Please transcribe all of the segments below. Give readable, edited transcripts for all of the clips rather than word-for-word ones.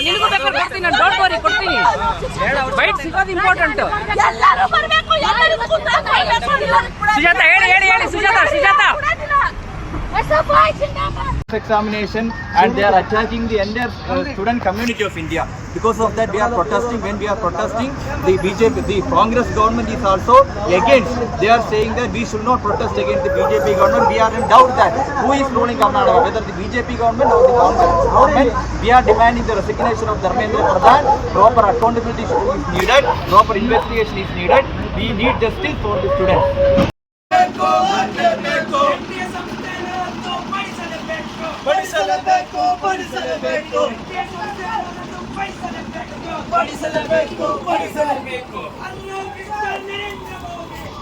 ನಿನಗೂ ಬೇಕಾದ್ರೆ ಕೊಡ್ತೀನಿ ನಾನು, ಡೋಂಟ್ ವರಿ ಕೊಡ್ತೀನಿ. ಬೈಟ್ ಸಿಗೋದು ಇಂಪಾರ್ಟೆಂಟ್. ಸುಜಾತ ಹೇಳಿ Sujata. Examination and they are attacking the entire student community of India. Because of that we are protesting. When we are protesting, the BJP, the Congress government is also against. They are saying that we should not protest against the BJP government. We are in doubt that who is ruling Karnataka, whether the BJP government or the Congress government. We are demanding the resignation of Dharmendra Pradhan. Proper accountability is needed. Proper investigation is needed. We need justice for the students. Padisalabeku.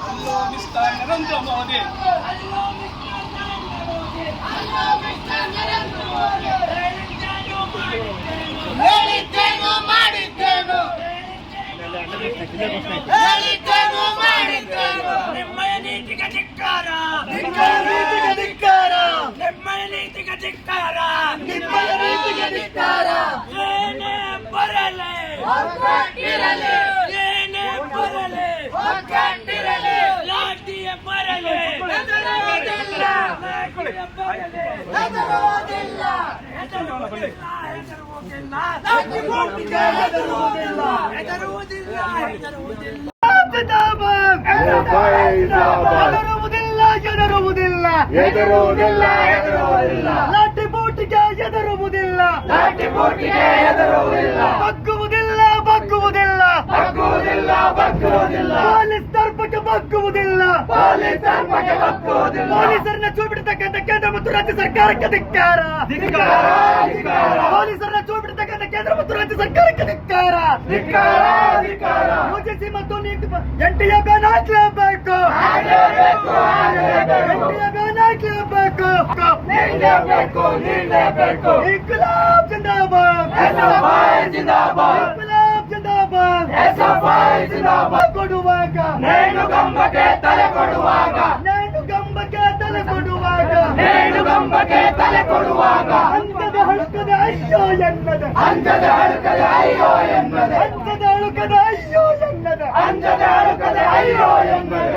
Allah Mr. Narendra Modi. ಲಾಠಿ ಬೂಟಿಗೆ ಹೆದರುವುದಿಲ್ಲ. ಬಗ್ಗುವುದಿಲ್ಲ. Police ದರ್ಪಕ್ಕೆ ಬಗ್ಗುವುದಿಲ್ಲ. ಪೊಲೀಸರನ್ನ ಚೂಬಿಡ್ತಕ್ಕಂಥ ಕೇಂದ್ರ ಮತ್ತು ರಾಜ್ಯ ಸರ್ಕಾರಕ್ಕೆ ಧಿಕ್ಕಾರ. ಪೊಲೀಸರನ್ನ ಚೂಬಿಡ್ತಕ್ಕಂಥ ಕೇಂದ್ರ ಮತ್ತು ರಾಜ್ಯ ಸರ್ಕಾರಕ್ಕೆ ಧಿಕ್ಕಾರ. ಯುಜಿಸಿ ಮತ್ತು NTA ಬ್ಯಾನ್ ಹಾಕಲೇಬೇಕು. ಇನ್ಕಲಾಬ್ ಜಿಂದಾಬಾದ್. ಕೊಡುವಾಗ ನೇಣುಗಂಬಕ್ಕೆ ತಲೆ ಕೊಡುವಾಗ ಅಂಜದ ಹಳುಕದ ಅಯ್ಯೋ ಎನ್ನದ.